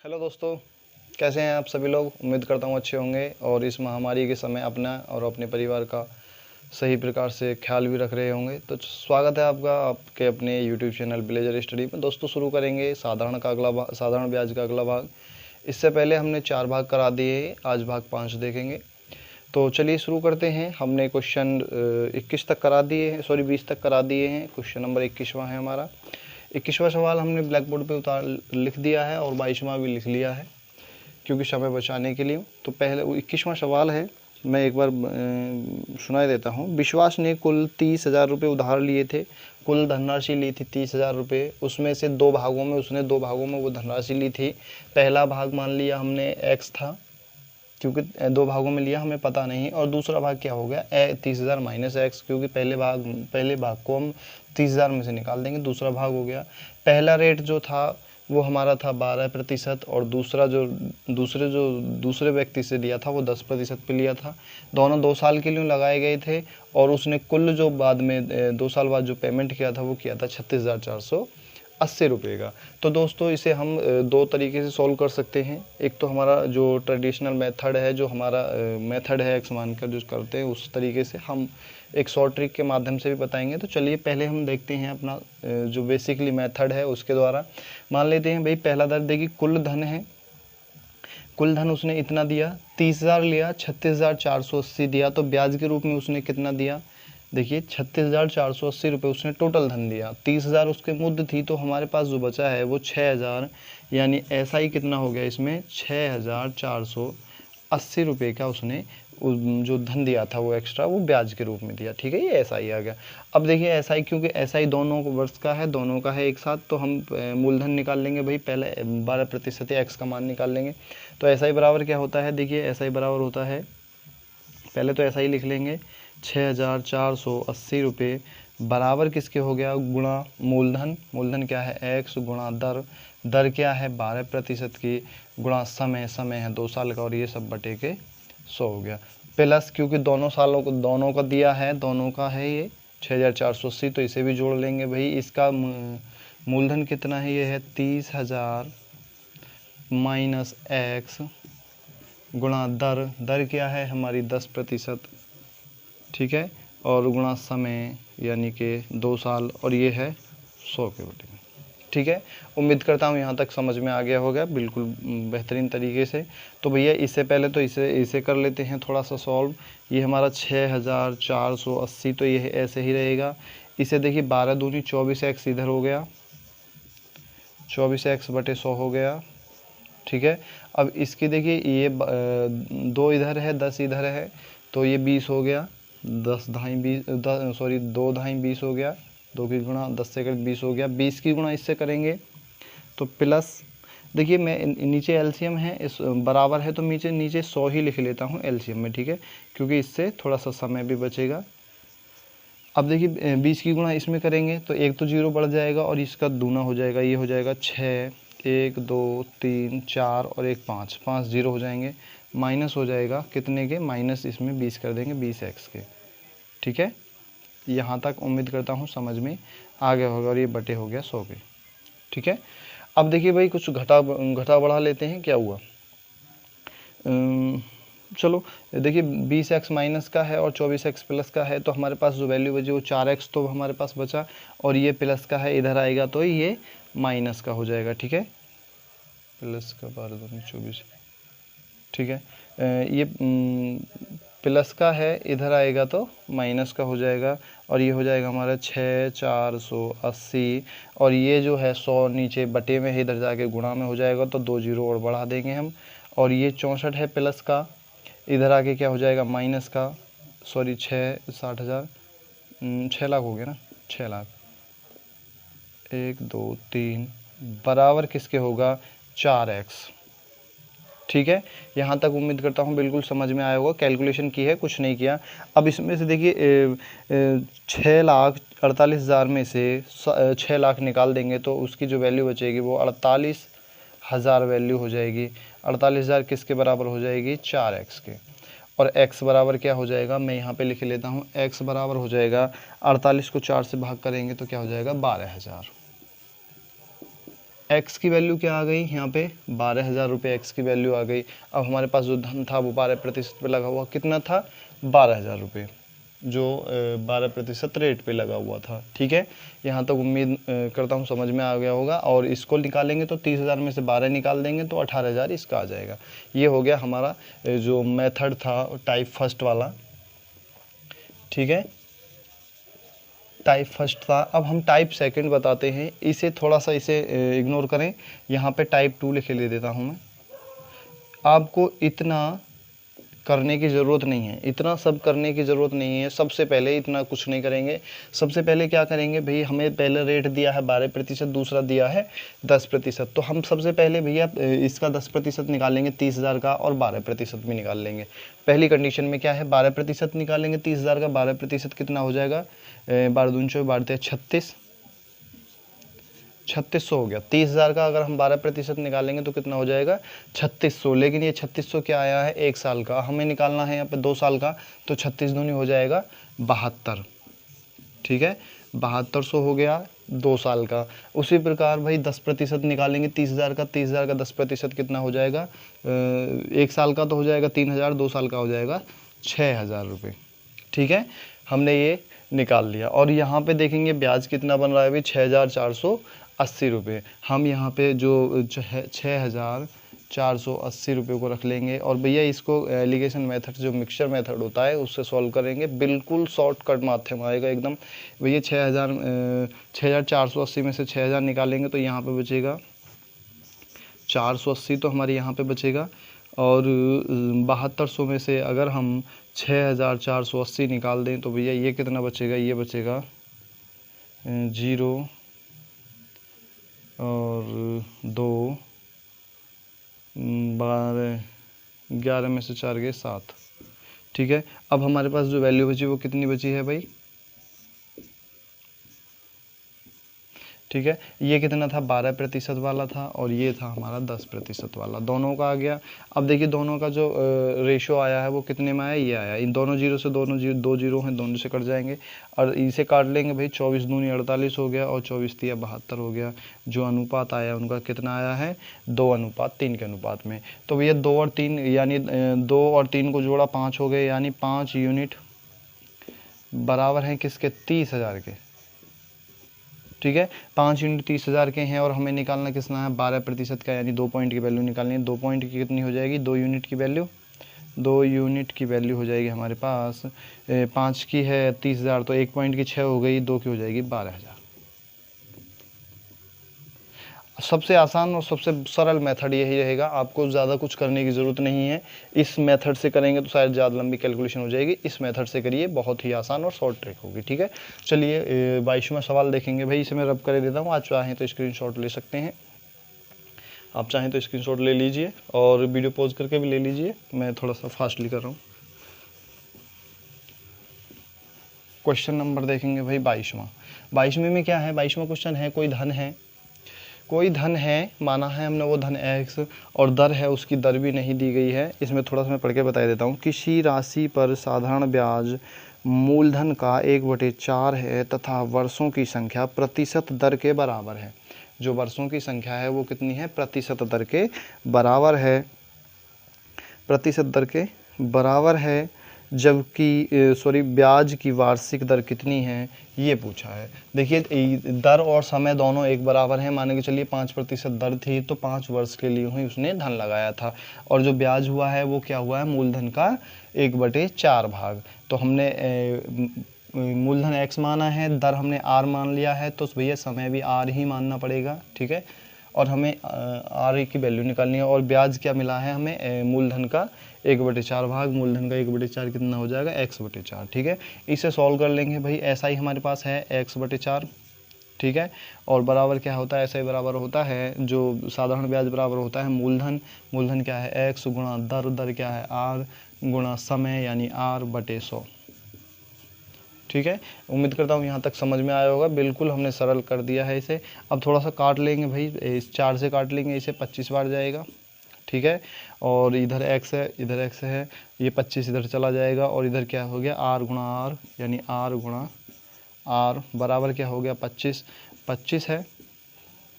Hello दोस्तों, कैसे हैं आप सभी लोग। उम्मीद करता हूँ अच्छे होंगे और इस महामारी के समय अपना और अपने परिवार का सही प्रकार से ख्याल भी रख रहे होंगे। तो स्वागत है आपका आपके अपने यूट्यूब चैनल ब्लेजर स्टडी में। दोस्तों शुरू करेंगे साधारण ब्याज का अगला भाग। इससे पहले हमने 4 भाग करा दिए, आज भाग 5 देखेंगे। तो चलिए शुरू करते हैं। हमने क्वेश्चन 21 तक करा दिए हैं, 20 तक करा दिए हैं। क्वेश्चन नंबर 21वां है हमारा। 21वां सवाल हमने ब्लैक बोर्ड पे लिख दिया है और 22वां भी लिख लिया है क्योंकि समय बचाने के लिए। तो पहले 21वां सवाल है, मैं एक बार सुनाई देता हूँ। विश्वास ने कुल 30,000 रुपये उधार लिए थे। कुल धनराशि ली थी 30,000 रुपये। उसमें से उसने दो भागों में वो धनराशि ली थी। पहला भाग मान लिया हमने x था, क्योंकि 2 भागों में लिया, हमें पता नहीं। और दूसरा भाग क्या हो गया, 30,000 माइनस x, क्योंकि पहले भाग को हम 30,000 में से निकाल देंगे। दूसरा भाग हो गया, पहला रेट जो था वो हमारा था 12% और दूसरे व्यक्ति से लिया था वो 10% पे लिया था। दोनों 2 साल के लिए लगाए गए थे और उसने कुल जो बाद में 2 साल बाद जो पेमेंट किया था वो किया था 36,480 रुपये का। तो दोस्तों इसे हम 2 तरीके से सॉल्व कर सकते हैं। एक तो हमारा जो ट्रेडिशनल मेथड है, जो हमारा मेथड है एक्स मानकर जो करते हैं, उस तरीके से हम एक शॉर्ट ट्रिक के माध्यम से भी बताएंगे। तो चलिए पहले हम देखते हैं अपना जो बेसिकली मेथड है उसके द्वारा। मान लेते हैं भाई पहला दर देखिए कुल धन है, कुल धन उसने इतना दिया, 30,000 लिया, 36,480 दिया। तो ब्याज के रूप में उसने कितना दिया, देखिए 36,480 रुपये उसने टोटल धन दिया। 30,000 उसके मुद्द थी, तो हमारे पास जो बचा है वो 6,000, यानी ऐसा ही कितना हो गया इसमें 6,480 रुपये का उसने जो धन दिया था वो एक्स्ट्रा वो ब्याज के रूप में दिया। ठीक है, ये ऐसा ही आ गया। अब देखिए ऐसा ही, क्योंकि ऐसा ही दोनों वर्ष का है, दोनों का है एक साथ, तो हम मूलधन निकाल लेंगे भाई। पहले 12% एक्स का मान निकाल लेंगे। तो ऐसा ही बराबर क्या होता है, देखिए ऐसा ही बराबर होता है, पहले तो ऐसा ही लिख लेंगे 6,480 रुपये बराबर किसके हो गया, गुणा मूलधन। मूलधन क्या है x, गुणा दर, दर क्या है 12% की, गुणा समय, समय है 2 साल का, और ये सब बटे के 100 हो गया। प्लस क्योंकि दोनों का दिया है, दोनों का है ये 6,480, तो इसे भी जोड़ लेंगे भाई। इसका मूलधन कितना है, ये है 30,000 माइनस एक्स, गुणा दर, दर क्या है हमारी 10%, ठीक है, और गुणा समय यानी कि 2 साल, और ये है 100 के बटे में। ठीक है, उम्मीद करता हूँ यहाँ तक समझ में आ गया होगा बिल्कुल बेहतरीन तरीके से। तो भैया इससे पहले तो इसे कर लेते हैं थोड़ा सा सॉल्व। ये हमारा 6,480, तो ये ऐसे ही रहेगा। इसे देखिए 12 दूनी 24x इधर हो गया, 24x बटे 100 हो गया। ठीक है, अब इसकी देखिए ये 2 इधर है, 10 इधर है, तो ये 20 हो गया। 2 ढाई 20 हो गया, 2 की गुणा 10 से 20 हो गया। 20 की गुणा इससे करेंगे तो प्लस, देखिए मैं नीचे एलसीएम है, इस बराबर है तो नीचे 100 ही लिख लेता हूँ एलसीएम में। ठीक है, क्योंकि इससे थोड़ा सा समय भी बचेगा। अब देखिए 20 की गुणा इसमें करेंगे तो एक तो 0 बढ़ जाएगा और इसका दूना हो जाएगा, ये हो जाएगा 6, 1 2 3 4 और 1 5, 5 0 हो जाएंगे, माइनस हो जाएगा कितने के, माइनस इसमें 20 कर देंगे, 20x के। ठीक है, यहाँ तक उम्मीद करता हूँ समझ में आ गया होगा, और ये बटे हो गया 100 के। ठीक है, अब देखिए भाई कुछ घटा बढ़ा लेते हैं, क्या हुआ, चलो देखिए 20x माइनस का है और 24x प्लस का है, तो हमारे पास जो वैल्यू बची वो 4x तो हमारे पास बचा, और ये प्लस का है इधर आएगा तो ये माइनस का हो जाएगा। ठीक है, प्लस का 12 दूनी 24, ठीक है, ये प्लस का है इधर आएगा तो माइनस का हो जाएगा, और ये हो जाएगा हमारा 6,480, और ये जो है 100 नीचे बटे में है, इधर जाके गुणा में हो जाएगा, तो 2 0 और बढ़ा देंगे हम, और ये 64 है प्लस का, इधर आके क्या हो जाएगा माइनस का, सॉरी 60,000, 6 लाख हो गया ना, 6 लाख, 1 2 3 बराबर किसके होगा 4x। ठीक है, यहाँ तक उम्मीद करता हूँ बिल्कुल समझ में आया होगा। कैलकुलेशन की है, कुछ नहीं किया। अब इसमें से देखिए 6,48,000 में से 6 लाख निकाल देंगे तो उसकी जो वैल्यू बचेगी वो 48,000 वैल्यू हो जाएगी। 48,000 किसके बराबर हो जाएगी, 4x के। और x बराबर क्या हो जाएगा, मैं यहाँ पे लिख लेता हूँ, x बराबर हो जाएगा 48 को 4 से भाग करेंगे तो क्या हो जाएगा 12,000। एक्स की वैल्यू क्या आ गई यहाँ पे 12,000 रुपये एक्स की वैल्यू आ गई। अब हमारे पास जो धन था वो 12% पे लगा हुआ कितना था 12,000 रुपये, जो 12% रेट पे लगा हुआ था। ठीक है, यहाँ तक उम्मीद करता हूँ समझ में आ गया होगा। और इसको निकालेंगे तो 30,000 में से 12 निकाल देंगे तो 18,000 इसका आ जाएगा। ये हो गया हमारा जो मेथड था टाइप फर्स्ट वाला। ठीक है, टाइप फर्स्ट था। अब हम टाइप सेकंड बताते हैं, इसे थोड़ा सा इसे इग्नोर करें, यहाँ पे टाइप 2 लिख ले देता हूँ मैं। आपको इतना करने की ज़रूरत नहीं है, इतना सब करने की ज़रूरत नहीं है। सबसे पहले इतना कुछ नहीं करेंगे। सबसे पहले क्या करेंगे भाई, हमें पहले रेट दिया है 12%, दूसरा दिया है 10%। तो हम सबसे पहले भैया इसका 10% निकालेंगे 30,000 का, और 12% भी निकाल लेंगे। पहली कंडीशन में क्या है 12% निकालेंगे 30,000 का, 12% कितना हो जाएगा 12 दूनी 12 36, 3600 हो गया। 30,000 का अगर हम 12% निकालेंगे तो कितना हो जाएगा 3600। लेकिन ये 3600 क्या आया है 1 साल का, हमें निकालना है यहाँ पे 2 साल का, तो 36 दूनी हो जाएगा 72। ठीक है, 7200 हो गया 2 साल का। उसी प्रकार भाई 10% निकालेंगे 30,000 का, 30,000 का 10% कितना हो जाएगा 1 साल का तो हो जाएगा 3,000, 2 साल का हो जाएगा 6,000 रुपये। ठीक है, हमने ये निकाल लिया। और यहाँ पे देखेंगे ब्याज कितना बन रहा है भाई 6,480 रुपये। हम यहाँ पे जो 6,480 रुपये को रख लेंगे, और भैया इसको एलिगेशन मेथड जो मिक्सचर मेथड होता है उससे सॉल्व करेंगे। बिल्कुल शॉर्टकट माध्यम आएगा एकदम। भैया 6,480 में से 6,000 निकालेंगे तो यहाँ पे बचेगा 480, तो हमारे यहाँ पे बचेगा। और 7200 में से अगर हम 6,480 निकाल दें तो भैया ये कितना बचेगा, ये बचेगा 0 और 2, 12, 11 में से 4 गए 7। ठीक है, अब हमारे पास जो वैल्यू बची वो कितनी बची है भाई, ठीक है, ये कितना था 12% वाला था, और ये था हमारा 10% वाला, दोनों का आ गया। अब देखिए दोनों का जो रेशो आया है वो कितने में आया, ये आया। इन दोनों जीरो से दोनों जीरो, 2 जीरो हैं, दोनों से कट जाएंगे और इसे काट लेंगे भाई। 24 दूनी 48 हो गया, और 24 तिया 72 हो गया। जो अनुपात आया उनका कितना आया है 2:3 के अनुपात में। तो भैया 2 और 3 यानी 2 और 3 को जोड़ा 5 हो गए, यानी 5 यूनिट बराबर हैं किसके 30,000 के। ठीक है, 5 यूनिट 30,000 के हैं, और हमें निकालना कितना है 12% का, यानी 2 पॉइंट की वैल्यू निकालनी है। 2 पॉइंट की कितनी हो जाएगी 2 यूनिट की वैल्यू, 2 यूनिट की वैल्यू हो जाएगी हमारे पास 5 की है 30,000, तो 1 पॉइंट की 6 हो गई, 2 की हो जाएगी 12,000। सबसे आसान और सबसे सरल मेथड यही रहेगा, आपको ज़्यादा कुछ करने की ज़रूरत नहीं है। इस मेथड से करेंगे तो शायद ज़्यादा लंबी कैलकुलेशन हो जाएगी, इस मेथड से करिए, बहुत ही आसान और शॉर्ट ट्रिक होगी। ठीक है, चलिए 22वां सवाल देखेंगे भाई। इसे मैं रब कर देता हूँ, आप चाहें तो स्क्रीनशॉट ले सकते हैं, आप चाहें तो स्क्रीनशॉट ले लीजिए और वीडियो पॉज करके भी ले लीजिए, मैं थोड़ा सा फास्टली कर रहा हूँ। क्वेश्चन नंबर देखेंगे भाई 22वें में क्या है, 22वां क्वेश्चन है कोई धन है, माना है हमने वो धन x, और दर है उसकी दर भी नहीं दी गई है। इसमें थोड़ा सा मैं पढ़ के बता देता हूँ। किसी राशि पर साधारण ब्याज मूलधन का 1/4 है तथा वर्षों की संख्या प्रतिशत दर के बराबर है। जो वर्षों की संख्या है वो कितनी है प्रतिशत दर के बराबर है, प्रतिशत दर के बराबर है, जबकि ब्याज की वार्षिक दर कितनी है ये पूछा है। देखिए दर और समय दोनों एक बराबर हैं। मान के चलिए 5% दर थी तो 5 वर्ष के लिए ही उसने धन लगाया था, और जो ब्याज हुआ है वो क्या हुआ है मूलधन का 1/4 भाग। तो हमने मूलधन x माना है, दर हमने r मान लिया है, तो भैया समय भी r ही मानना पड़ेगा। ठीक है, और हमें r की वैल्यू निकालनी है, और ब्याज क्या मिला है हमें मूलधन का 1/4 भाग, मूलधन का 1/4 कितना हो जाएगा x/4। ठीक है, इसे सॉल्व कर लेंगे भाई। ऐसा ही हमारे पास है x/4। ठीक है, और बराबर क्या होता है, ऐसा ही बराबर होता है जो साधारण ब्याज बराबर होता है मूलधन क्या है x गुणा दर क्या है r गुणा समय, यानी r/100। ठीक है, उम्मीद करता हूँ यहाँ तक समझ में आया होगा। बिल्कुल हमने सरल कर दिया है इसे। अब थोड़ा सा काट लेंगे भाई, इस 4 से काट लेंगे, इसे 25 बार जाएगा। ठीक है, और इधर x है, इधर x है, ये 25 इधर चला जाएगा, और इधर क्या हो गया r गुणा r, यानी r गुणा r बराबर क्या हो गया 25 है,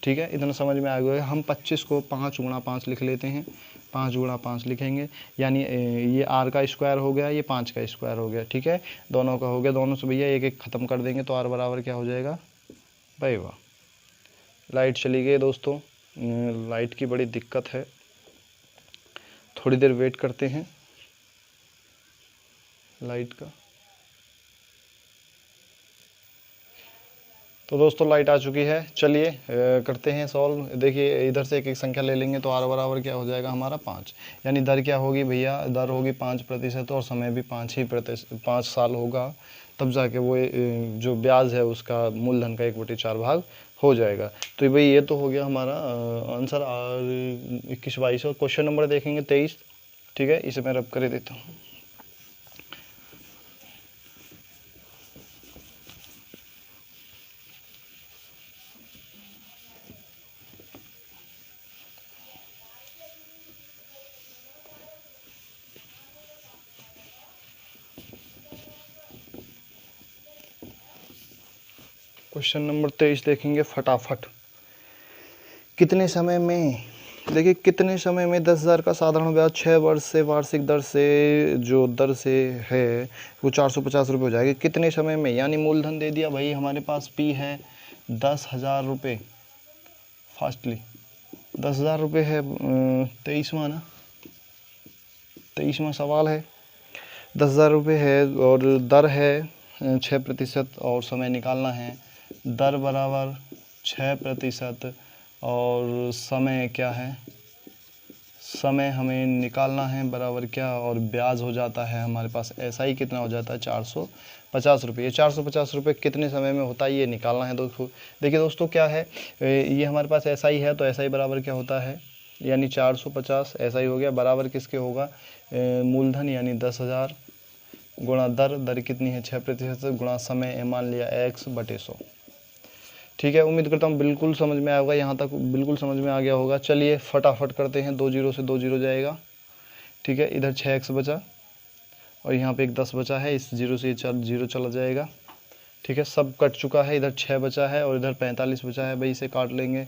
ठीक है, इतना समझ में आ गया। हम 25 को 5 गुणा 5 लिख लेते हैं, 5 गुणा 5 लिखेंगे, यानी ये r का स्क्वायर हो गया, ये 5 का स्क्वायर हो गया। ठीक है, दोनों का हो गया, दोनों से भैया एक एक ख़त्म कर देंगे तो r बराबर क्या हो जाएगा भाई वाह। लाइट चली गई दोस्तों, लाइट की बड़ी दिक्कत है, थोड़ी देर वेट करते हैं लाइट का। तो दोस्तों लाइट आ चुकी है, चलिए करते हैं सॉल्व। देखिए इधर से एक एक संख्या ले लेंगे तो r बराबर क्या हो जाएगा हमारा 5, यानी दर क्या होगी भैया, दर होगी 5% और समय भी 5 साल होगा, तब जाके वो जो ब्याज है उसका मूलधन का 1/4 भाग हो जाएगा। तो भाई ये तो हो गया हमारा आंसर 21-22। और क्वेश्चन नंबर देखेंगे 23। ठीक है, इसे मैं रब कर देता हूँ। क्वेश्चन नंबर 23 देखेंगे फटाफट। कितने समय में, देखिए कितने समय में 10,000 का साधारण ब्याज 6 वर्ष से वार्षिक दर से जो दर से है वो 450 रुपये हो जाएगी, कितने समय में, यानी मूलधन दे दिया भाई हमारे पास P है 10,000 रुपये, फास्टली 10,000 रुपये है। 23वां ना, 23वां सवाल है, 10,000 रुपये है और दर है 6% और समय निकालना है। दर बराबर 6% और समय क्या है, समय हमें निकालना है बराबर क्या, और ब्याज हो जाता है हमारे पास SI कितना हो जाता है 450 रुपये। 450 रुपये कितने समय में होता है ये निकालना है दोस्तों। देखिए दोस्तों क्या है, ये हमारे पास SI है तो SI बराबर क्या होता है, यानी 450 SI हो गया, बराबर किसके होगा मूलधन यानी 10,000 गुणा दर, दर कितनी है 6% गुणा समय मान लिया x/100। ठीक है, उम्मीद करता हूँ बिल्कुल समझ में आया होगा, यहाँ तक बिल्कुल समझ में आ गया होगा। चलिए फटाफट करते हैं, 2 0 से 2 0 जाएगा। ठीक है, इधर 6x बचा और यहाँ पे एक 10 बचा है, इस 0 से 0 चला जाएगा। ठीक है, सब कट चुका है, इधर 6 बचा है और इधर 45 बचा है, भाई इसे काट लेंगे।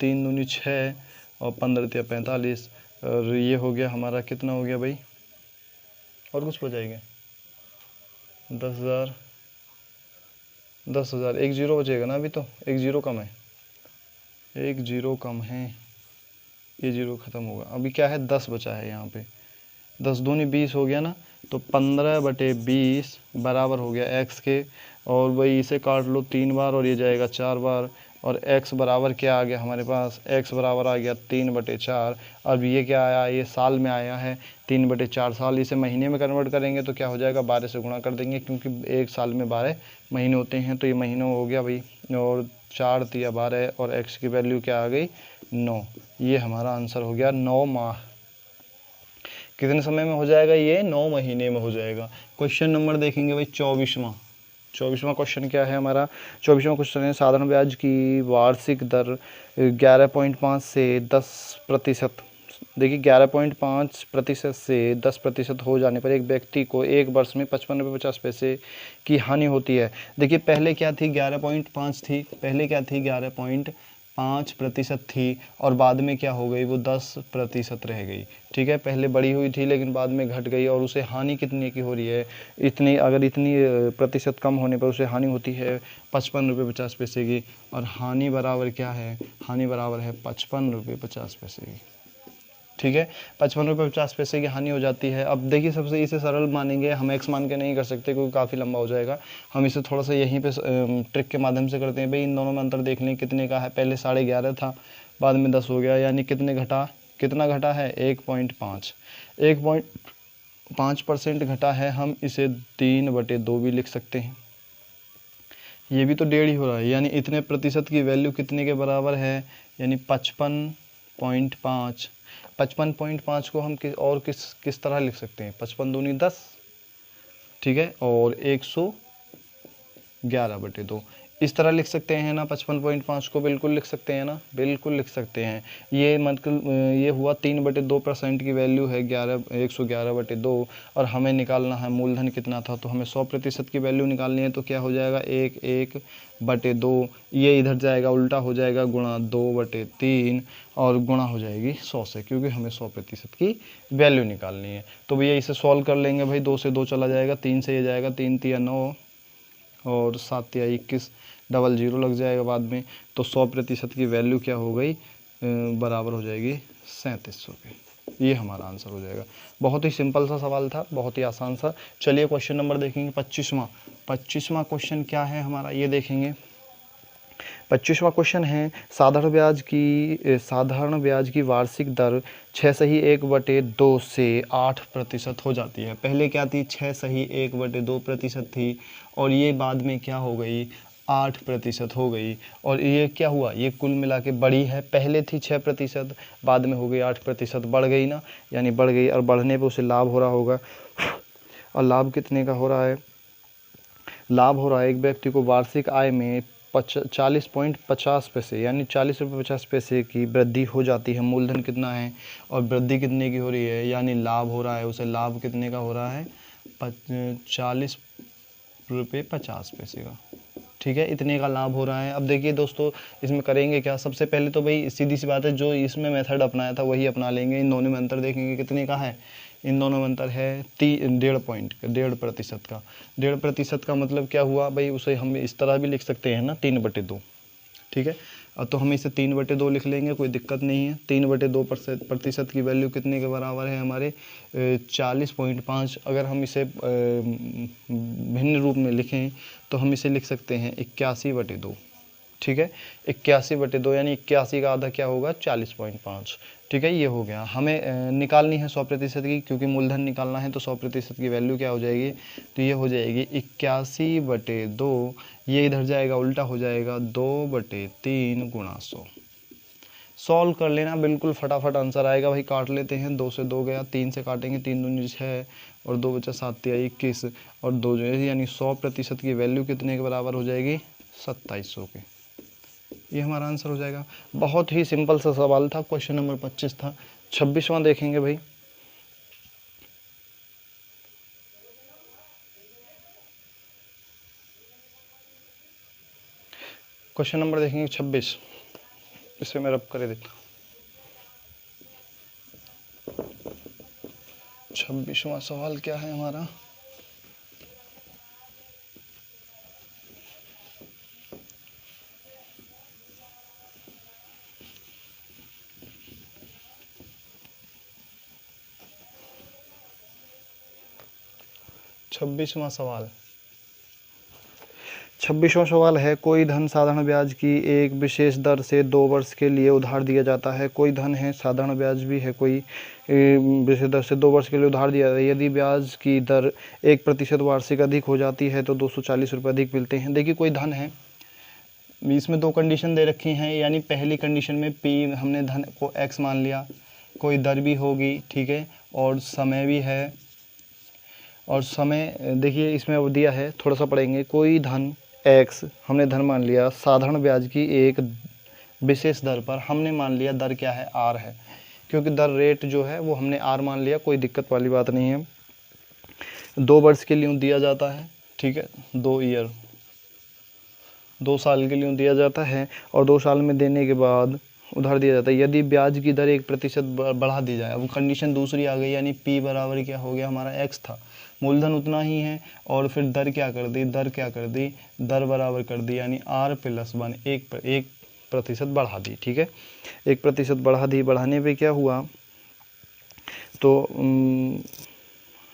3 दूनी 6 और 15 तिया 45, और ये हो गया हमारा कितना हो गया भाई, और कुछ बचाएंगे 10,000, 10,000, एक 0 बचेगा ना, अभी तो एक 0 कम है, एक 0 कम है, ये 0 ख़त्म होगा। अभी क्या है 10 बचा है यहाँ पे, 10 दूनी 20 हो गया ना, तो 15/20 बराबर हो गया x के, और भाई इसे काट लो 3 बार और ये जाएगा 4 बार, और x बराबर क्या आ गया हमारे पास, x बराबर आ गया 3/4। अब ये क्या आया, ये साल में आया है 3/4 साल, इसे महीने में कन्वर्ट करेंगे तो क्या हो जाएगा 12 से गुणा कर देंगे, क्योंकि एक साल में 12 महीने होते हैं, तो ये महीनों हो गया भाई, और 4 तिया 12 और x की वैल्यू क्या आ गई 9। ये हमारा आंसर हो गया 9 माह। कितने समय में हो जाएगा ये, 9 महीने में हो जाएगा। क्वेश्चन नंबर देखेंगे भाई 24वां क्वेश्चन क्या है हमारा, 24वां क्वेश्चन है साधारण ब्याज की वार्षिक दर 11.5 से 10%। देखिए 11.5% से 10% हो जाने पर एक व्यक्ति को एक वर्ष में 55 रुपये 50 पैसे की हानि होती है। देखिए पहले क्या थी 11.5 थी, पहले क्या थी 11.5% थी, और बाद में क्या हो गई वो 10% रह गई। ठीक है, पहले बड़ी हुई थी लेकिन बाद में घट गई, और उसे हानि कितने की हो रही है, इतनी, अगर इतनी प्रतिशत कम होने पर उसे हानि होती है 55 रुपये 50 पैसे की, और हानि बराबर क्या है, हानि बराबर है 55 रुपये 50 पैसे की। ठीक है, 55 रुपये 50 पैसे की हानि हो जाती है। अब देखिए सबसे इसे सरल मानेंगे, हम x मान के नहीं कर सकते क्योंकि काफ़ी लंबा हो जाएगा, हम इसे थोड़ा सा यहीं पे ट्रिक के माध्यम से करते हैं। भाई इन दोनों में अंतर देख लें कितने का है, पहले 11.5 था, बाद में 10 हो गया, यानी कितने घटा, कितना घटा है 1.5, 1.5% घटा है। हम इसे 3/2 भी लिख सकते हैं, ये भी तो 1.5 ही हो रहा है, यानी इतने प्रतिशत की वैल्यू कितने के बराबर है, यानी 55.5। 55.5 को हम किस तरह लिख सकते हैं, 55 दूनी 10, ठीक है, और 111/2, इस तरह लिख सकते हैं ना 55.5 को, बिल्कुल लिख सकते हैं ना, बिल्कुल लिख सकते हैं। ये मतलब ये हुआ 3/2% की वैल्यू है 111/2 और हमें निकालना है मूलधन कितना था, तो हमें 100% की वैल्यू निकालनी है। तो क्या हो जाएगा 1/2, ये इधर जाएगा उल्टा हो जाएगा गुणा 2/3 और गुणा हो जाएगी 100 से, क्योंकि हमें 100% की वैल्यू निकालनी है। तो भैया इसे सॉल्व कर लेंगे भाई, 2 से 2 चला जाएगा, 3 से ये जाएगा, 3 तिया 9 और 7 तिया 21, डबल जीरो लग जाएगा बाद में। तो 100% की वैल्यू क्या हो गई, बराबर हो जाएगी 3700 के। ये हमारा आंसर हो जाएगा। बहुत ही सिंपल सा सवाल था, बहुत ही आसान सा। चलिए क्वेश्चन नंबर देखेंगे 25वां क्वेश्चन क्या है हमारा, ये देखेंगे। 25वां क्वेश्चन है साधारण ब्याज की वार्षिक दर 6/1/2 से 8% हो जाती है। पहले क्या थी, 6/1/2% थी और ये बाद में क्या हो गई, 8% हो गई। और ये क्या हुआ, ये कुल मिला के बड़ी है। पहले थी 6%, बाद में हो गई 8%, बढ़ गई ना, यानी बढ़ गई। और बढ़ने पे उसे लाभ हो रहा होगा, और लाभ कितने का हो रहा है, लाभ हो रहा है एक व्यक्ति को वार्षिक आय में 40.50 पैसे यानी 40 रुपये 50 पैसे की वृद्धि हो जाती है। मूलधन कितना है और वृद्धि कितने की हो रही है, यानी लाभ हो रहा है उसे, लाभ कितने का हो रहा है, 40 रुपये 50 पैसे का। ठीक है, इतने का लाभ हो रहा है। अब देखिए दोस्तों, इसमें करेंगे क्या, सबसे पहले तो भाई सीधी सी बात है, जो इसमें मेथड अपनाया था वही अपना लेंगे। इन दोनों में अंतर देखेंगे कितने का है, इन दोनों में अंतर है 1.5% का। 1.5% का मतलब क्या हुआ भाई, उसे हम इस तरह भी लिख सकते हैं ना 3/2। ठीक है, तो हम इसे 3/2 लिख लेंगे, कोई दिक्कत नहीं है। 3/2% की वैल्यू कितने के बराबर है हमारे, 40.5। अगर हम इसे भिन्न रूप में लिखें तो हम इसे लिख सकते हैं 81/2। ठीक है, 81/2 यानी 81 का आधा क्या होगा, 40.5। ठीक है, ये हो गया। हमें निकालनी है 100% की, क्योंकि मूलधन निकालना है। तो 100% की वैल्यू क्या हो जाएगी, तो ये हो जाएगी 81/2, ये इधर जाएगा उल्टा हो जाएगा 2/3 गुणा 100। सॉल्व कर लेना, बिल्कुल फटाफट आंसर आएगा भाई। काट लेते हैं, 2 से 2 गया, 3 से काटेंगे, 3 दूनी 6 और 2 बचा 7 तिया 21 और 2 जो है, यानी 100% की वैल्यू कितने के बराबर हो जाएगी, 2700 के। ये हमारा आंसर हो जाएगा। बहुत ही सिंपल सा सवाल था, क्वेश्चन नंबर 25 था। 26वां देखेंगे भाई। क्वेश्चन नंबर देखेंगे 26, इसे मैं रब करे देता हूँ। 26वां सवाल क्या है हमारा, छब्बीसवां सवाल है, कोई धन साधारण ब्याज की एक विशेष दर से 2 वर्ष के लिए उधार दिया जाता है। कोई धन है, साधारण ब्याज भी है, कोई विशेष दर से 2 वर्ष के लिए उधार दिया जाता है। यदि ब्याज की दर 1% वार्षिक अधिक हो जाती है तो 240 रुपये अधिक मिलते हैं। देखिए कोई धन है, इसमें 2 कंडीशन दे रखी हैं, यानी पहली कंडीशन में पी हमने धन को एक्स मान लिया, कोई दर भी होगी, ठीक है, और समय भी है। और समय देखिए इसमें अब दिया है, थोड़ा सा पढ़ेंगे। कोई धन एक्स हमने धन मान लिया साधारण ब्याज की एक विशेष दर पर, हमने मान लिया दर क्या है, आर है, क्योंकि दर रेट जो है वो हमने आर मान लिया, कोई दिक्कत वाली बात नहीं है। 2 वर्ष के लिए दिया जाता है, ठीक है, 2 साल के लिए दिया जाता है और 2 साल में देने के बाद उधार दिया जाता है। यदि ब्याज की दर 1% बढ़ा दी जाए, अब कंडीशन दूसरी आ गई, यानी पी बराबर क्या हो गया हमारा, एक्स था, मूलधन उतना ही है, और फिर दर क्या कर दी, दर बराबर कर दी, यानी R+1 1% बढ़ा दी। ठीक है, 1% बढ़ा दी, बढ़ाने पे क्या हुआ, तो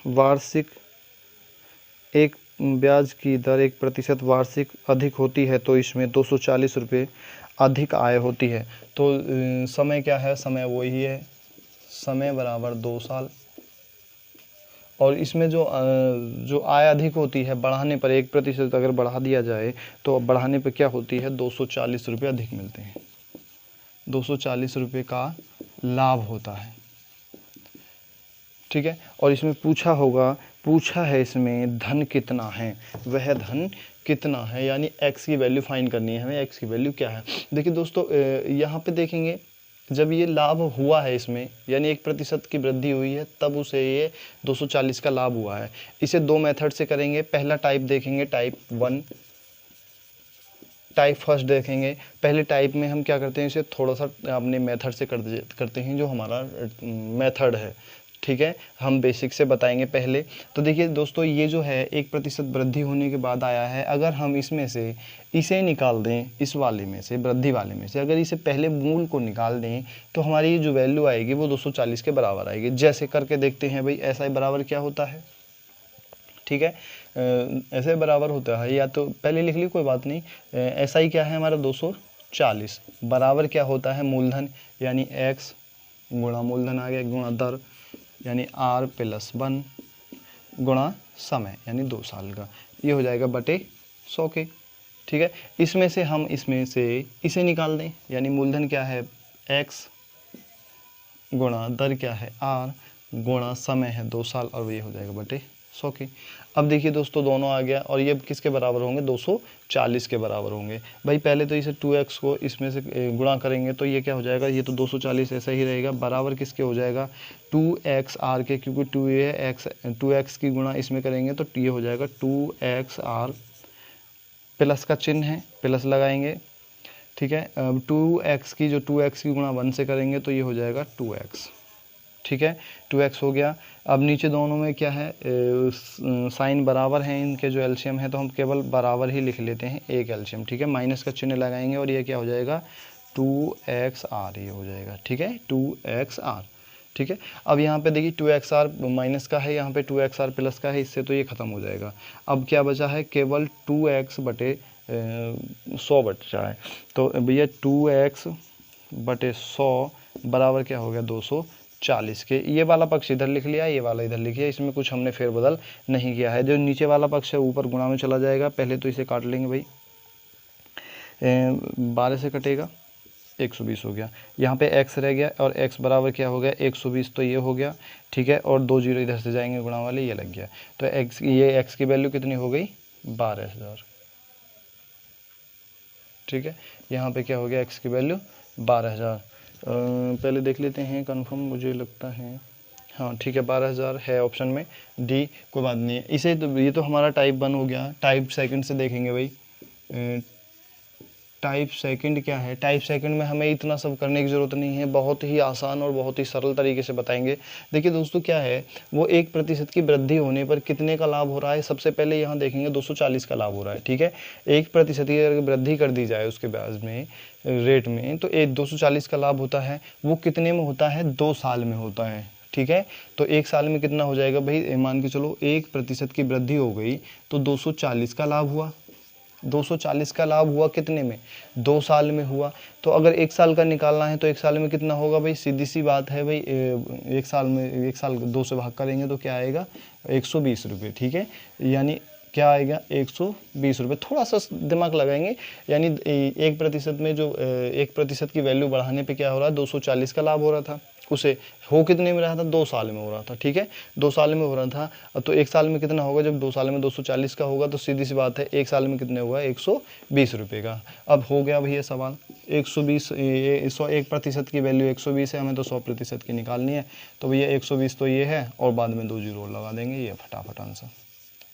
वार्षिक एक ब्याज की दर 1% वार्षिक अधिक होती है तो इसमें 240 रुपये अधिक आय होती है। तो समय क्या है, समय वही है, समय बराबर 2 साल, और इसमें जो आय अधिक होती है, बढ़ाने पर 1% अगर बढ़ा दिया जाए तो बढ़ाने पर क्या होती है, 240 रुपये अधिक मिलते हैं, 240 रुपये का लाभ होता है। ठीक है, और इसमें पूछा है इसमें धन कितना है, वह धन कितना है, यानी x की वैल्यू फाइंड करनी है हमें, x की वैल्यू क्या है। देखिए दोस्तों यहाँ पे देखेंगे जब ये लाभ हुआ है इसमें, यानी 1% की वृद्धि हुई है, तब उसे ये 240 का लाभ हुआ है। इसे दो मेथड से करेंगे। पहला टाइप देखेंगे, टाइप 1, टाइप फर्स्ट देखेंगे। पहले टाइप में हम क्या करते हैं, इसे थोड़ा सा अपने मेथड से करते हैं जो हमारा मेथड है, ठीक है। हम बेसिक से बताएंगे पहले। तो देखिए दोस्तों ये जो है 1% वृद्धि होने के बाद आया है, अगर हम इसमें से इसे निकाल दें, इस वाले में से, वृद्धि वाले में से अगर इसे पहले मूल को निकाल दें तो हमारी जो वैल्यू आएगी वो 240 के बराबर आएगी। जैसे करके देखते हैं भाई, ऐसा ही बराबर क्या होता है, ठीक है। ऐसे बराबर होता है, या तो पहले लिख ली कोई बात नहीं। ऐसा ही क्या है हमारा 240 बराबर क्या होता है, मूलधन यानी x गुणा मूलधन आ गया गुणा दर यानी r+1 गुणा समय यानी 2 साल का, ये हो जाएगा बटे 100 के, ठीक है। इसमें से हम इसे निकाल दें, यानी मूलधन क्या है x गुणा दर क्या है r गुणा समय है 2 साल, और ये हो जाएगा बटे 100 के। अब देखिए दोस्तों दोनों आ गया, और ये किसके बराबर होंगे, 240 के बराबर होंगे। भाई पहले तो इसे 2x को इसमें से गुणा करेंगे तो ये क्या हो जाएगा, ये तो 240 ऐसा ही रहेगा, बराबर किसके हो जाएगा 2x r के, क्योंकि 2 ये x 2x की गुणा इसमें करेंगे तो ये हो जाएगा 2x r, प्लस का चिन्ह है, प्लस लगाएंगे, ठीक है। अब 2x की गुणा 1 से करेंगे तो ये हो जाएगा 2x, ठीक है। 2x हो गया। अब नीचे दोनों में क्या है, साइन बराबर हैं इनके, जो एलसीएम है तो हम केवल बराबर ही लिख लेते हैं, एक एलसीएम, ठीक है। माइनस का चिन्ह लगाएंगे और ये क्या हो जाएगा 2xr, ये हो जाएगा, ठीक है 2xr, ठीक है। अब यहाँ पे देखिए 2xr माइनस का है, यहाँ पे 2xr प्लस का है, इससे तो ये ख़त्म हो जाएगा। अब क्या बचा है, केवल 2x बटे 100 बचा है, तो भैया 2x बटे 100 बराबर क्या हो गया 240 के। ये वाला पक्ष इधर लिख लिया, ये वाला इधर लिख लिया, इसमें कुछ हमने फेरबदल नहीं किया है। जो नीचे वाला पक्ष है ऊपर गुणा में चला जाएगा, पहले तो इसे काट लेंगे भाई, 12 से कटेगा 120 हो गया, यहाँ पे x रह गया, और x बराबर क्या हो गया 120, तो ये हो गया, ठीक है। और 2 जीरो इधर से जाएंगे गुणा वाले, ये लग गया, तो x की वैल्यू कितनी हो गई 12,000, ठीक है। यहाँ पे क्या हो गया x की वैल्यू 12,000। पहले देख लेते हैं कंफर्म, मुझे लगता है हाँ ठीक है 12,000 है ऑप्शन में डी, कोई बात नहीं है। इसे तो ये तो हमारा टाइप 1 हो गया। टाइप सेकंड से देखेंगे भाई, टाइप सेकंड क्या है, टाइप सेकंड में हमें इतना सब करने की ज़रूरत नहीं है, बहुत ही आसान और बहुत ही सरल तरीके से बताएंगे। देखिए दोस्तों क्या है, वो 1% की वृद्धि होने पर कितने का लाभ हो रहा है, सबसे पहले यहाँ देखेंगे 240 का लाभ हो रहा है, ठीक है। 1% की अगर वृद्धि कर दी जाए उसके ब्याज में, रेट में, तो 240 का लाभ होता है। वो कितने में होता है, 2 साल में होता है, ठीक है। तो 1 साल में कितना हो जाएगा भाई, मान के चलो 1% की वृद्धि हो गई तो 240 का लाभ हुआ। 240 का लाभ हुआ कितने में, 2 साल में हुआ। तो अगर 1 साल का निकालना है तो 1 साल में कितना होगा भाई, सीधी सी बात है भाई, 1 साल में 1 साल 2 से भाग करेंगे तो क्या आएगा 120 रुपये, ठीक है। यानी क्या आएगा 120 रुपये। थोड़ा सा दिमाग लगाएंगे, यानी 1% में जो 1% की वैल्यू बढ़ाने पे क्या हो रहा है, 240 का लाभ हो रहा था, उसे हो कितने में रहा था, 2 साल में हो रहा था, ठीक है। 2 साल में हो रहा था, तो 1 साल में कितना होगा, जब 2 साल में 240 का होगा तो सीधी सी बात है 1 साल में कितने हुआ 120 रुपये का। अब हो गया भैया सवाल 120, 1% की वैल्यू 120 है, हमें तो 100% की निकालनी है, तो भैया 120 तो ये है, और बाद में 2 जीरो लगा देंगे, ये फटाफट आंसर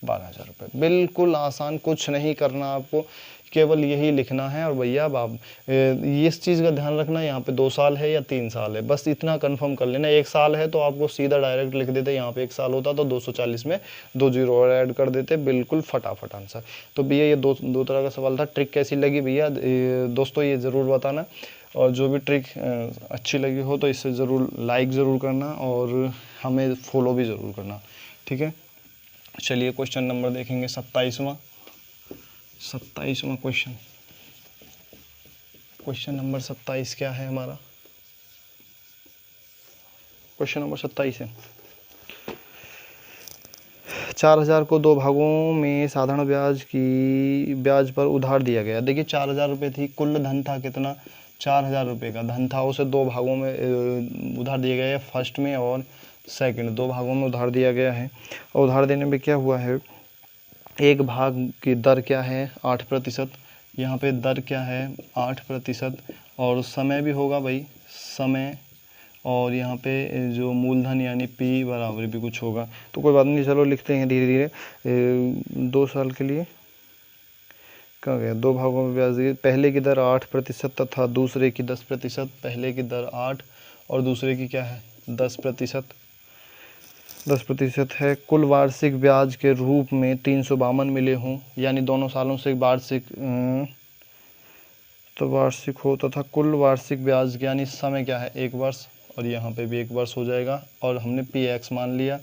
12,000 रुपये। बिल्कुल आसान, कुछ नहीं करना आपको, केवल यही लिखना है। और भैया अब आप इस चीज़ का ध्यान रखना, यहाँ पे 2 साल है या 3 साल है, बस इतना कंफर्म कर लेना। 1 साल है तो आपको सीधा डायरेक्ट लिख देते, यहाँ पे 1 साल होता तो 240 में 2 जीरो और ऐड कर देते, बिल्कुल फटाफट आंसर। तो भैया ये दो तरह का सवाल था। ट्रिक कैसी लगी भैया दोस्तों ये ज़रूर बताना, और जो भी ट्रिक अच्छी लगी हो तो इसे ज़रूर लाइक ज़रूर करना, और हमें फॉलो भी ज़रूर करना, ठीक है। चलिए क्वेश्चन नंबर देखेंगे 27वां क्वेश्चन। क्वेश्चन नंबर 27 क्या है हमारा, क्वेश्चन नंबर 27 है 4,000 को 2 भागों में साधारण ब्याज पर उधार दिया गया। देखिए 4,000 रुपये थी, कुल धन था कितना 4,000 रुपये का धन था, उसे 2 भागों में उधार दिया गया है, फर्स्ट में और सेकंड 2 भागों में उधार दिया गया है। और उधार देने में क्या हुआ है, एक भाग की दर क्या है 8%, यहाँ पे दर क्या है 8%, और समय भी होगा भाई समय, और यहाँ पे जो मूलधन यानी P बराबर भी कुछ होगा। तो कोई बात नहीं, चलो लिखते हैं धीरे धीरे। 2 साल के लिए कहाँ गया, 2 भागों में ब्याज दी, पहले की दर 8% तथा दूसरे की 10%। पहले की दर 8 और दूसरे की क्या है 10%। 10% है। कुल वार्षिक ब्याज के रूप में 352 मिले हों, यानी दोनों सालों से वार्षिक तो वार्षिक हो, तथा कुल वार्षिक ब्याज यानी समय क्या है 1 वर्ष, और यहाँ पे भी 1 वर्ष हो जाएगा, और हमने P मान लिया,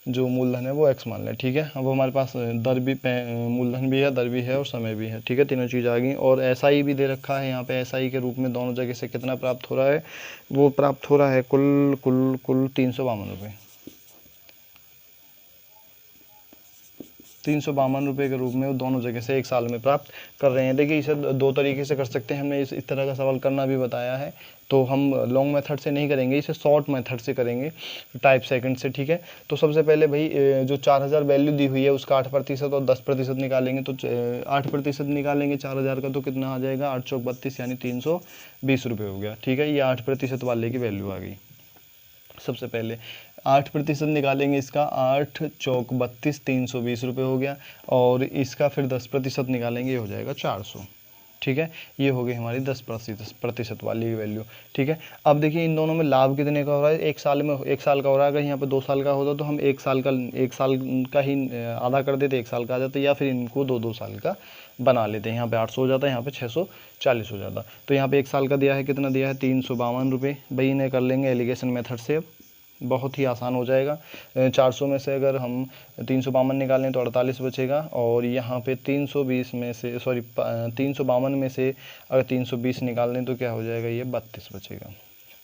जो मूलधन है वो x मान लिया। ठीक है, अब हमारे पास दर भी मूलधन भी है, दर भी है और समय भी है। ठीक है, तीनों चीज़ आ गई, और SI भी दे रखा है यहाँ पे। SI के रूप में दोनों जगह से कितना प्राप्त हो रहा है, वो प्राप्त हो रहा है कुल कुल कुल 352 रुपये। 352 रुपये के रूप में वो दोनों जगह से 1 साल में प्राप्त कर रहे हैं। देखिए इसे 2 तरीके से कर सकते हैं, हमने इस तरह का सवाल करना भी बताया है। तो हम लॉन्ग मेथड से नहीं करेंगे, इसे शॉर्ट मेथड से करेंगे, टाइप सेकंड से। ठीक है, तो सबसे पहले भाई जो 4000 वैल्यू दी हुई है उसका 8% और 10% निकालेंगे। तो 8% निकालेंगे 4000 का, तो कितना आ जाएगा 8 चौक 32 यानी 320 रुपये हो गया। ठीक है, ये 8% वाले की वैल्यू आ गई। सबसे पहले 8% निकालेंगे इसका, 8 चौक 32 320 रुपये हो गया, और इसका फिर 10% निकालेंगे, ये हो जाएगा 400। ठीक है, ये हो गई हमारी 10% वाली वैल्यू। ठीक है, अब देखिए इन दोनों में लाभ कितने का हो रहा है, 1 साल में 1 साल का हो रहा है। अगर यहाँ पे 2 साल का होता तो हम 1 साल का ही आधा कर देते, 1 साल का आ जाता, या फिर इनको 2 साल का बना लेते हैं। यहाँ पे 800 हो जाता है, यहाँ पे 640 हो जाता। तो यहाँ पे 1 साल का दिया है, कितना दिया है 352 रुपये। भाई इन्हें कर लेंगे एलिगेशन मेथड से, बहुत ही आसान हो जाएगा। 400 में से अगर हम 352 निकालें तो 48 बचेगा, और यहाँ पे 320 में से 352 में से अगर 320 निकाल लें तो क्या हो जाएगा, ये 32 बचेगा।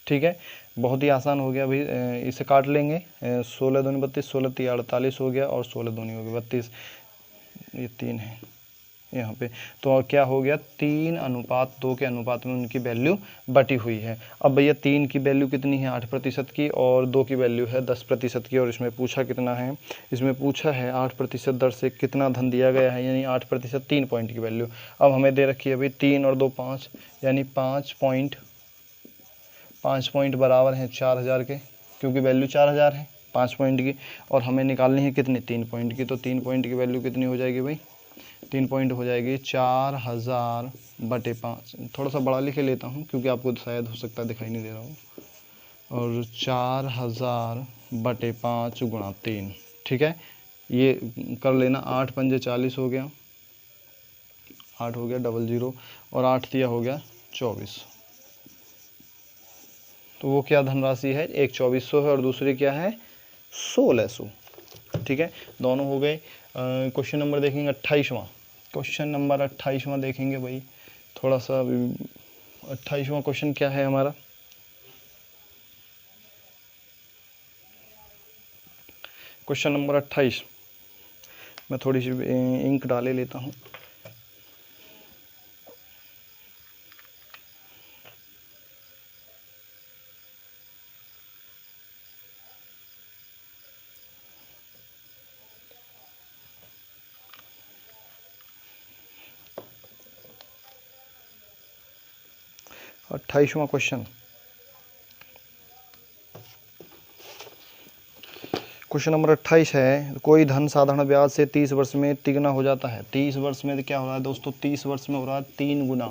ठीक है, बहुत ही आसान हो गया भाई। इसे काट लेंगे, 16 दूनी 32, 16 3 48 हो गया, और 16 दूनी हो गया 32, ये 3 है यहाँ पे। तो क्या हो गया 3:2 के अनुपात में उनकी वैल्यू बटी हुई है। अब भैया 3 की वैल्यू कितनी है 8% की, और 2 की वैल्यू है 10% की, और इसमें पूछा कितना है, इसमें पूछा है 8% दर से कितना धन दिया गया है, यानी 8% 3 पॉइंट की वैल्यू। अब हमें दे रखी है भाई 3 और 2 5, यानी 5 पॉइंट बराबर हैं 4000 के, क्योंकि वैल्यू 4000 है 5 पॉइंट की, और हमें निकालनी है कितनी 3 पॉइंट की। तो 3 पॉइंट की वैल्यू कितनी हो जाएगी भाई, 3 पॉइंट हो जाएगी 4000/5। थोड़ा सा बड़ा लिखे लेता हूँ क्योंकि आपको शायद हो सकता है दिखाई नहीं दे रहा हो, और 4000/5 गुणा 3। ठीक है, ये कर लेना, 8 पंजे 40 हो गया, 8 हो गया 00, और 8 दिया हो गया 24। तो वो क्या धनराशि है, एक 2400 है और दूसरी क्या है 1600। ठीक है, दोनों हो गए। क्वेश्चन नंबर देखेंगे 28वां। क्वेश्चन नंबर 28वां देखेंगे भाई, थोड़ा सा 28वां क्वेश्चन क्या है हमारा, क्वेश्चन नंबर 28। मैं थोड़ी सी इंक डाले लेता हूँ। अट्ठाईसवां क्वेश्चन, क्वेश्चन नंबर 28 है, कोई धन साधारण ब्याज से 30 वर्ष में तिगुना हो जाता है। 30 वर्ष में क्या हो रहा है दोस्तों, 30 वर्ष में हो रहा है 3 गुना,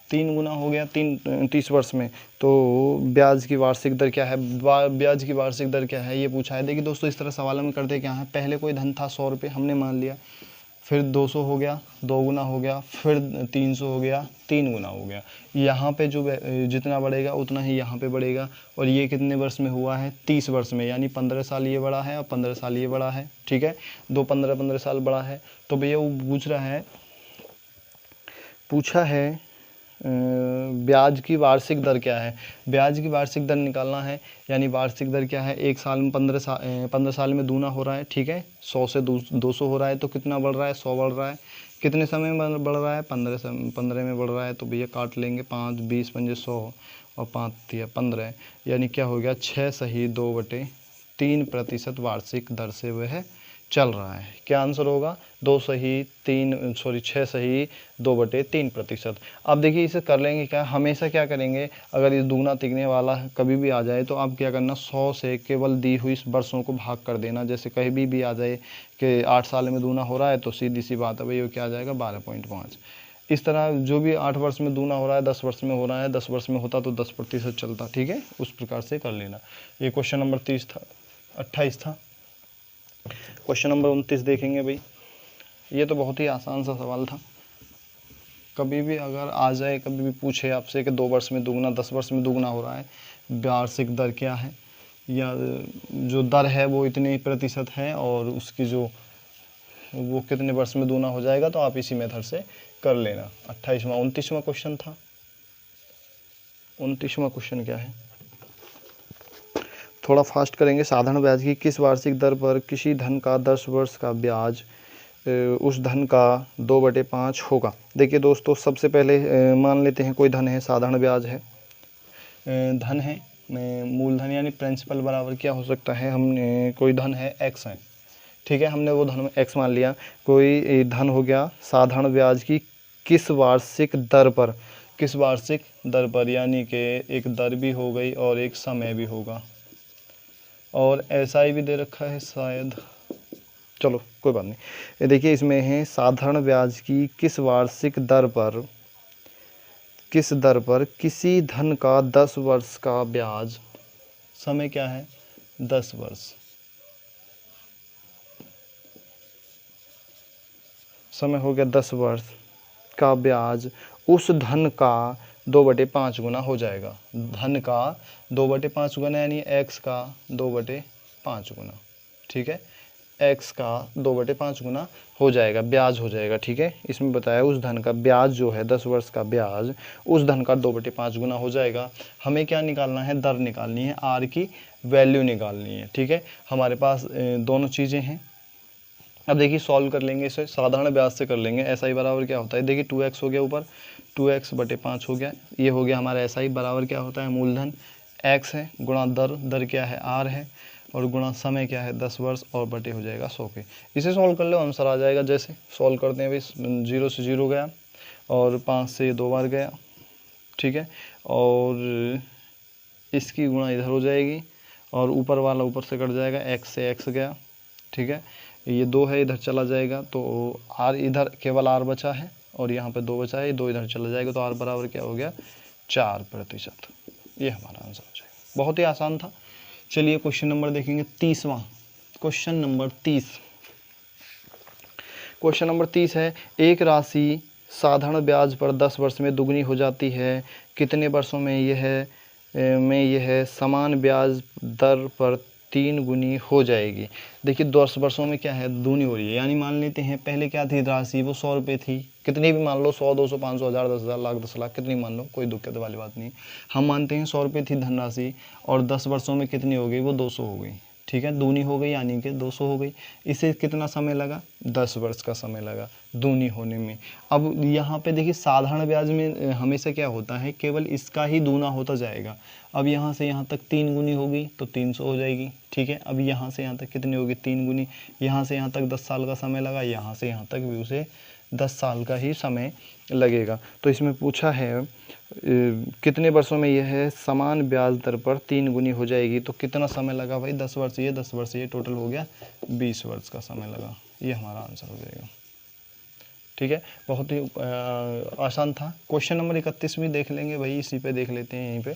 3 गुना हो गया 30 वर्ष में। तो ब्याज की वार्षिक दर क्या है, ब्याज की वार्षिक दर क्या है ये पूछा है। देखिए दोस्तों, इस तरह सवाल में करते क्या है, पहले कोई धन था 100 रुपये, हमने मान लिया, फिर 200 हो गया, 2 गुना हो गया, फिर 300 हो गया, 3 गुना हो गया। यहाँ पे जो जितना बढ़ेगा उतना ही यहाँ पे बढ़ेगा, और ये कितने वर्ष में हुआ है 30 वर्ष में, यानी 15 साल ये बड़ा है और 15 साल ये बड़ा है। ठीक है, 15 साल बड़ा है। तो भैया वो पूछ रहा है, पूछा है ब्याज की वार्षिक दर क्या है। ब्याज की वार्षिक दर निकालना है, यानी वार्षिक दर क्या है, 1 साल में 15 साल में दूना हो रहा है। ठीक है, 100 से 200 हो रहा है, तो कितना बढ़ रहा है 100 बढ़ रहा है। कितने समय में बढ़ रहा है 15 में बढ़ रहा है। तो भैया काट लेंगे, 5 20 पंजे 100 और 5 दिया 15, यानी क्या हो गया 6 सही 2/3% वार्षिक दर से वह चल रहा है। क्या आंसर होगा? 6 सही 2/3%। अब देखिए इसे कर लेंगे क्या, हमेशा क्या करेंगे, अगर ये दुगना तिगने वाला कभी भी आ जाए तो आप क्या करना, 100 से केवल दी हुई वर्षों को भाग कर देना। जैसे कहीं भी आ जाए कि 8 साल में दुगना हो रहा है तो सीधी सी बात है भाई, वो क्या आ जाएगा 12.5। इस तरह जो भी 8 वर्ष में दुगना हो रहा है, 10 वर्ष में हो रहा है, 10 वर्ष में होता तो 10% चलता। ठीक है, उस प्रकार से कर लेना। ये क्वेश्चन नंबर 28 था। क्वेश्चन नंबर 29 देखेंगे भाई। ये तो बहुत ही आसान सा सवाल था। कभी भी अगर आ जाए, कभी भी पूछे आपसे कि 2 वर्ष में दुगना, 10 वर्ष में दुगना हो रहा है, वार्षिक दर क्या है, या जो दर है वो इतने प्रतिशत है और उसकी जो वो कितने वर्ष में दुगना हो जाएगा, तो आप इसी मेथड से कर लेना। 29वां क्वेश्चन था। 29वां क्वेश्चन क्या है, थोड़ा फास्ट करेंगे। साधारण ब्याज की किस वार्षिक दर पर किसी धन का 10 वर्ष का ब्याज उस धन का 2/5 होगा। देखिए दोस्तों, सबसे पहले मान लेते हैं कोई धन है, साधारण ब्याज है, धन है, मूलधन यानी प्रिंसिपल बराबर क्या हो सकता है, हमने कोई धन है x है, ठीक है, हमने वो धन x मान लिया। कोई धन हो गया साधारण ब्याज की किस वार्षिक दर पर, किस वार्षिक दर पर, यानी कि एक दर भी हो गई और एक समय भी होगा, और SI भी दे रखा है शायद, चलो कोई बात नहीं। ये देखिए इसमें है साधारण ब्याज की किस वार्षिक दर पर, किस दर पर किसी धन का 10 वर्ष का ब्याज, समय क्या है 10 वर्ष, समय हो गया 10 वर्ष का ब्याज उस धन का 2/5 गुना हो जाएगा। धन का 2/5 गुना यानी x का 2/5 गुना, ठीक है, x का 2/5 गुना हो जाएगा, ब्याज हो जाएगा। ठीक है, इसमें बताया उस धन का ब्याज जो है 10 वर्ष का ब्याज उस धन का 2/5 गुना हो जाएगा। हमें क्या निकालना है, दर निकालनी है, r की वैल्यू निकालनी है। ठीक है, हमारे पास दोनों चीज़ें हैं। अब देखिए सॉल्व कर लेंगे इसे, साधारण ब्याज से कर लेंगे। SI बराबर क्या होता है, देखिए 2x हो गया ऊपर, 2x/5 हो गया, ये हो गया हमारा SI बराबर क्या होता है, मूलधन x है गुणा दर, दर क्या है r है, और गुणा समय क्या है 10 वर्ष, और बटे हो जाएगा 100 के। इसे सॉल्व कर लो, आंसर आ जाएगा। जैसे सॉल्व करते हैं भाई, 0 से 0 गया और 5 से 2 बार गया, ठीक है, और इसकी गुणा इधर हो जाएगी और ऊपर वाला ऊपर से कट जाएगा, x से x गया, ठीक है, ये 2 है इधर चला जाएगा तो r इधर केवल r बचा है और यहाँ पे 2 बचा है, 2 इधर चला जाएगा तो r बराबर क्या हो गया 4%। ये हमारा आंसर हो जाएगा। बहुत ही आसान था। चलिए क्वेश्चन नंबर देखेंगे 30वां। क्वेश्चन नंबर 30, क्वेश्चन नंबर 30 है, एक राशि साधारण ब्याज पर 10 वर्ष में दुगनी हो जाती है, कितने वर्षों में यह समान ब्याज दर पर 3 गुनी हो जाएगी। देखिए 10 वर्षों में क्या है, दूनी हो रही है, यानी मान लेते हैं पहले क्या थी राशि, वो 100 रुपये थी, कितनी भी मान लो, 100, 200, 500, 1000, 10,000, लाख, 10 लाख, कितनी मान लो, कोई दिक्कत वाली बात नहीं। हम मानते हैं 100 रुपये थी धनराशि और 10 वर्षों में कितनी हो गई, वो 200 हो गई, ठीक है, दूनी हो गई यानी कि 200 हो गई। इसे कितना समय लगा, 10 वर्ष का समय लगा दूनी होने में। अब यहाँ पे देखिए साधारण ब्याज में हमेशा क्या होता है, केवल इसका ही दूना होता जाएगा। अब यहाँ से यहाँ तक 3 गुनी होगी तो 300 हो जाएगी, ठीक है। अब यहाँ से यहाँ तक कितनी होगी, 3 गुनी, यहाँ से यहाँ तक 10 साल का समय लगा, यहाँ से यहाँ तक भी उसे 10 साल का ही समय लगेगा। तो इसमें पूछा है कितने वर्षों में यह समान ब्याज दर पर 3 गुनी हो जाएगी, तो कितना समय लगा भाई, 10 वर्ष ये 10 वर्ष ये, टोटल हो गया 20 वर्ष का समय लगा। ये हमारा आंसर हो जाएगा। ठीक है, बहुत ही आसान था। क्वेश्चन नंबर 31 भी देख लेंगे भाई, इसी पे देख लेते हैं। यहीं पे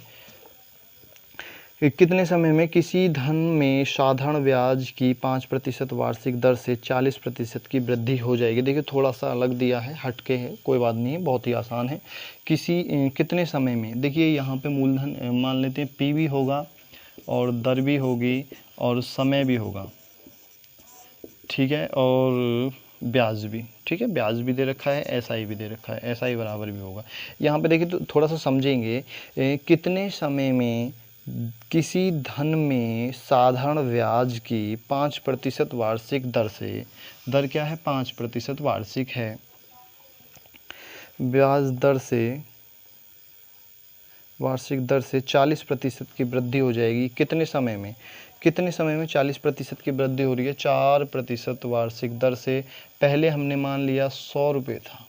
कितने समय में किसी धन में साधारण ब्याज की 5% वार्षिक दर से 40% की वृद्धि हो जाएगी। देखिए थोड़ा सा अलग दिया है, हटके है, कोई बात नहीं है, बहुत ही आसान है। कितने समय में, देखिए यहाँ पे मूलधन मान लेते हैं P भी होगा और दर भी होगी और समय भी होगा, ठीक है, और ब्याज भी, ठीक है, ब्याज भी दे रखा है, SI भी दे रखा है, SI बराबर भी होगा। यहाँ पे देखिए तो थोड़ा सा समझेंगे, कितने समय में किसी धन में साधारण ब्याज की 5% वार्षिक दर से, दर क्या है 5% वार्षिक है, ब्याज दर से वार्षिक दर से 40% की वृद्धि हो जाएगी। कितने समय में, कितने समय में 40% की वृद्धि हो रही है? 4% वार्षिक दर से। पहले हमने मान लिया 100 रुपये था,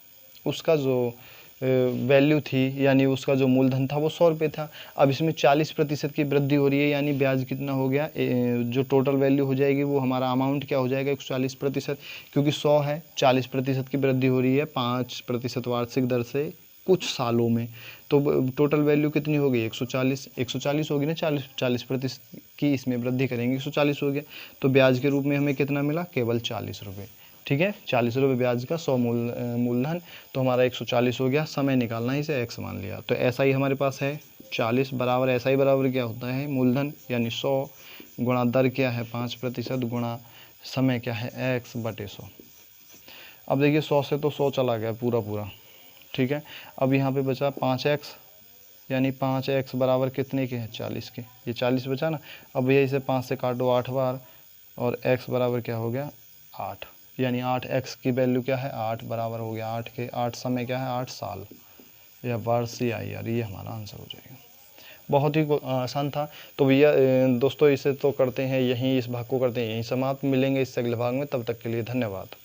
उसका जो वैल्यू थी यानी उसका जो मूलधन था वो 100 रुपये था। अब इसमें 40% की वृद्धि हो रही है यानी ब्याज कितना हो गया? जो टोटल वैल्यू हो जाएगी वो हमारा अमाउंट क्या हो जाएगा? 140%, क्योंकि 100 है, 40% की वृद्धि हो रही है 5% वार्षिक दर से कुछ सालों में, तो टोटल वैल्यू कितनी होगी? 140 होगी ना। 40% की इसमें वृद्धि करेंगे, 140 हो गया। तो ब्याज के रूप में हमें कितना मिला? केवल 40 रुपये। ठीक है, 40 रुपये ब्याज का 100 मूलधन, तो हमारा 140 हो गया। समय निकालना है, इसे x मान लिया। तो ऐसा ही हमारे पास है 40 बराबर, ऐसा ही बराबर क्या होता है? मूलधन यानी 100 गुणा दर क्या है? 5% गुणा समय क्या है? x बटे 100। अब देखिए 100 से तो 100 चला गया पूरा। ठीक है, अब यहाँ पे बचा 5x, यानी 5x बराबर कितने के हैं? 40 के। ये 40 बचा ना। अब भैया इसे 5 से काटो 8 बार, और x बराबर क्या हो गया? 8, यानी 8x की वैल्यू क्या है? 8 बराबर हो गया 8 के। 8 समय क्या है? 8 साल, या वर्ष या ईयर, ये हमारा आंसर हो जाएगा। बहुत ही आसान था। तो भैया दोस्तों इसे तो करते हैं यहीं, इस भाग को करते हैं यहीं समाप्त। मिलेंगे इससे अगले भाग में, तब तक के लिए धन्यवाद।